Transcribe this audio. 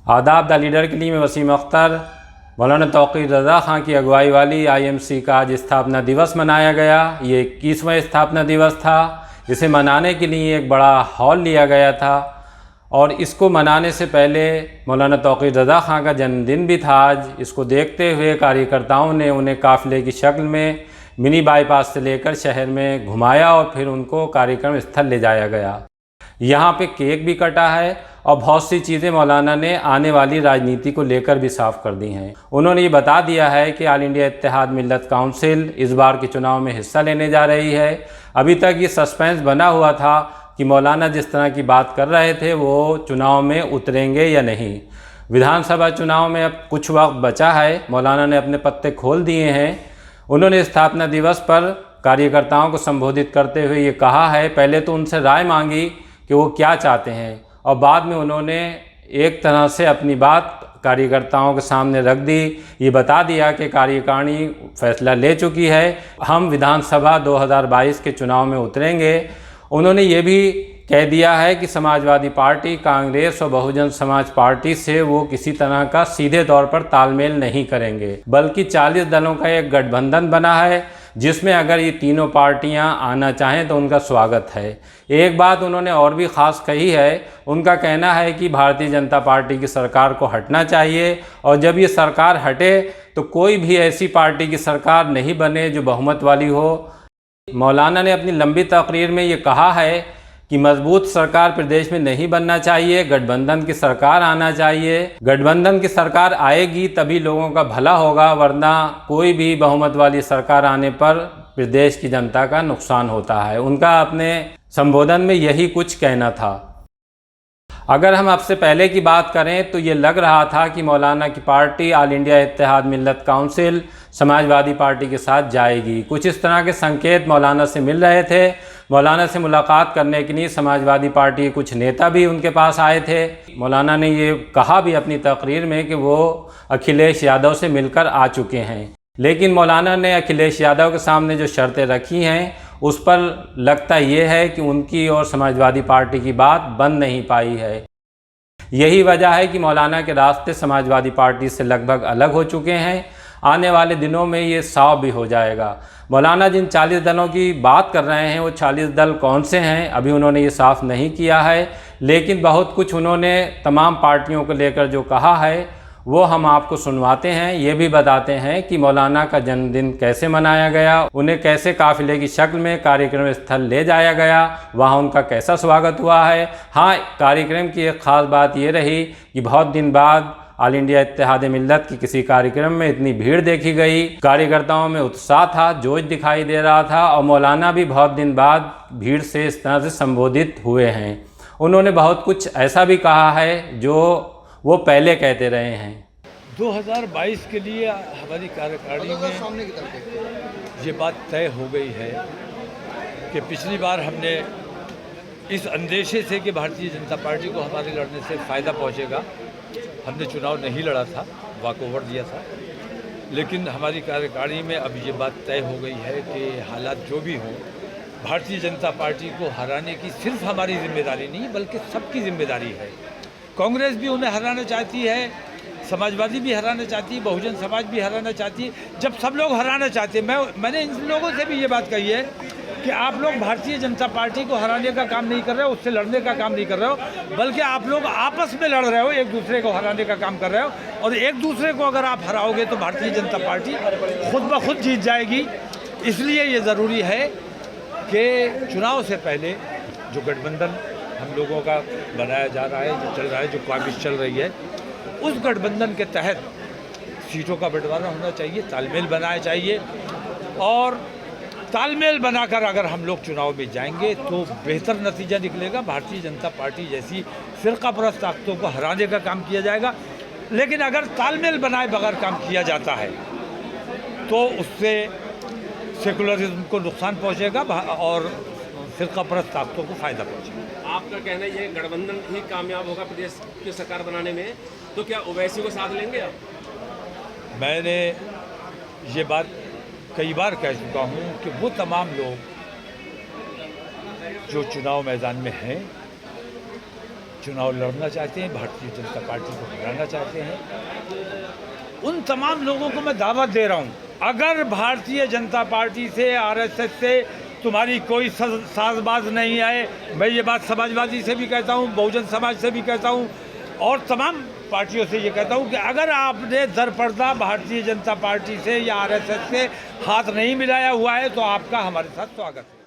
आदाब the leader के लिए मैं वसीम अख्तर। मौलाना तौक़ीर रज़ा ख़ान की अगुवाई वाली IMC का आज स्थापना दिवस मनाया गया। ये 21वां स्थापना दिवस था। इसे मनाने के लिए एक बड़ा हॉल लिया गया था और इसको मनाने से पहले मौलाना तौक़ीर रज़ा ख़ान का जन्मदिन भी था आज। इसको देखते हुए कार्यकर्ताओं ने उन्हें काफ़िले की शक्ल में मिनी बाईपास से लेकर शहर में घुमाया और फिर उनको कार्यक्रम स्थल ले जाया गया। यहाँ पे केक भी कटा है और बहुत सी चीज़ें मौलाना ने आने वाली राजनीति को लेकर भी साफ कर दी हैं। उन्होंने ये बता दिया है कि ऑल इंडिया इत्तेहाद मिल्लत काउंसिल इस बार के चुनाव में हिस्सा लेने जा रही है। अभी तक ये सस्पेंस बना हुआ था कि मौलाना जिस तरह की बात कर रहे थे वो चुनाव में उतरेंगे या नहीं। विधानसभा चुनाव में अब कुछ वक्त बचा है। मौलाना ने अपने पत्ते खोल दिए हैं। उन्होंने स्थापना दिवस पर कार्यकर्ताओं को संबोधित करते हुए ये कहा है, पहले तो उनसे राय मांगी कि वो क्या चाहते हैं और बाद में उन्होंने एक तरह से अपनी बात कार्यकर्ताओं के सामने रख दी। ये बता दिया कि कार्यकारिणी फैसला ले चुकी है, हम विधानसभा 2022 के चुनाव में उतरेंगे। उन्होंने ये भी कह दिया है कि समाजवादी पार्टी, कांग्रेस और बहुजन समाज पार्टी से वो किसी तरह का सीधे तौर पर तालमेल नहीं करेंगे, बल्कि 40 दलों का एक गठबंधन बना है जिसमें अगर ये तीनों पार्टियां आना चाहें तो उनका स्वागत है। एक बात उन्होंने और भी ख़ास कही है। उनका कहना है कि भारतीय जनता पार्टी की सरकार को हटना चाहिए और जब ये सरकार हटे तो कोई भी ऐसी पार्टी की सरकार नहीं बने जो बहुमत वाली हो। मौलाना ने अपनी लंबी तकरीर में ये कहा है कि मजबूत सरकार प्रदेश में नहीं बनना चाहिए, गठबंधन की सरकार आना चाहिए। गठबंधन की सरकार आएगी तभी लोगों का भला होगा, वरना कोई भी बहुमत वाली सरकार आने पर प्रदेश की जनता का नुकसान होता है। उनका अपने संबोधन में यही कुछ कहना था। अगर हम अब से पहले की बात करें तो ये लग रहा था कि मौलाना की पार्टी ऑल इंडिया इत्तेहाद मिल्लत काउंसिल समाजवादी पार्टी के साथ जाएगी। कुछ इस तरह के संकेत मौलाना से मिल रहे थे। मौलाना से मुलाकात करने के लिए समाजवादी पार्टी के कुछ नेता भी उनके पास आए थे। मौलाना ने ये कहा भी अपनी तकरीर में कि वो अखिलेश यादव से मिलकर आ चुके हैं, लेकिन मौलाना ने अखिलेश यादव के सामने जो शर्तें रखी हैं उस पर लगता ये है कि उनकी और समाजवादी पार्टी की बात बन नहीं पाई है। यही वजह है कि मौलाना के रास्ते समाजवादी पार्टी से लगभग अलग हो चुके हैं। आने वाले दिनों में ये साफ भी हो जाएगा। मौलाना जिन 40 दलों की बात कर रहे हैं वो 40 दल कौन से हैं अभी उन्होंने ये साफ नहीं किया है, लेकिन बहुत कुछ उन्होंने तमाम पार्टियों को लेकर जो कहा है वो हम आपको सुनवाते हैं। ये भी बताते हैं कि मौलाना का जन्मदिन कैसे मनाया गया, उन्हें कैसे काफिले की शक्ल में कार्यक्रम स्थल ले जाया गया, वहाँ उनका कैसा स्वागत हुआ है। हाँ, कार्यक्रम की एक ख़ास बात ये रही कि बहुत दिन बाद ऑल इंडिया इत्तेहाद मिल्लत की किसी कार्यक्रम में इतनी भीड़ देखी गई। कार्यकर्ताओं में उत्साह था, जोश दिखाई दे रहा था और मौलाना भी बहुत दिन बाद भीड़ से इस तरह से संबोधित हुए हैं। उन्होंने बहुत कुछ ऐसा भी कहा है जो वो पहले कहते रहे हैं। 2022 के लिए हमारी कार्यकारिणी में ये बात तय हो गई है कि पिछली बार हमने इस अंदेशे से कि भारतीय जनता पार्टी को हमारे लड़ने से फ़ायदा पहुंचेगा, हमने चुनाव नहीं लड़ा था, वॉक ओवर दिया था। लेकिन हमारी कार्यकारिणी में अब ये बात तय हो गई है कि हालात जो भी हों, भारतीय जनता पार्टी को हराने की सिर्फ हमारी जिम्मेदारी नहीं बल्कि सबकी जिम्मेदारी है। कांग्रेस भी उन्हें हराना चाहती है, समाजवादी भी हराना चाहती है, बहुजन समाज भी हराना चाहती है। जब सब लोग हराना चाहते हैं, मैंने इन लोगों से भी ये बात कही है कि आप लोग भारतीय जनता पार्टी को हराने का काम नहीं कर रहे हो, उससे लड़ने का काम नहीं कर रहे हो, बल्कि आप लोग आपस में लड़ रहे हो, एक दूसरे को हराने का काम कर रहे हो। और एक दूसरे को अगर आप हराओगे तो भारतीय जनता पार्टी खुद ब खुद जीत जाएगी। इसलिए ये ज़रूरी है कि चुनाव से पहले जो गठबंधन हम लोगों का बनाया जा रहा है, जो चल रहा है, जो काबिज चल रही है, उस गठबंधन के तहत सीटों का बंटवारा होना चाहिए, तालमेल बनाया चाहिए। और तालमेल बनाकर अगर हम लोग चुनाव में जाएंगे तो बेहतर नतीजा निकलेगा। भारतीय जनता पार्टी जैसी फ़िरक़ापरस्त ताकतों को हराने का काम किया जाएगा। लेकिन अगर तालमेल बनाए बगैर काम किया जाता है तो उससे सेकुलरिज्म को नुकसान पहुँचेगा और फ़िरक़ापरस्त ताकतों को फ़ायदा पहुँचेगा। आपका कहना है ये गठबंधन ही कामयाब होगा प्रदेश की सरकार बनाने में, तो क्या ओवैसी को साथ लेंगे आप? मैंने ये बात कई बार कह चुका हूँ कि वो तमाम लोग जो चुनाव मैदान में हैं चुनाव लड़ना चाहते हैं, भारतीय जनता पार्टी को हराना चाहते हैं, उन तमाम लोगों को मैं दावत दे रहा हूँ, अगर भारतीय जनता पार्टी से, आरएसएस से तुम्हारी कोई साजबाज नहीं है, मैं ये बात समाजवादी से भी कहता हूँ, बहुजन समाज से भी कहता हूँ और तमाम पार्टियों से ये कहता हूँ कि अगर आपने दरपर्दा भारतीय जनता पार्टी से या आरएसएस से हाथ नहीं मिलाया हुआ है तो आपका हमारे साथ स्वागत है।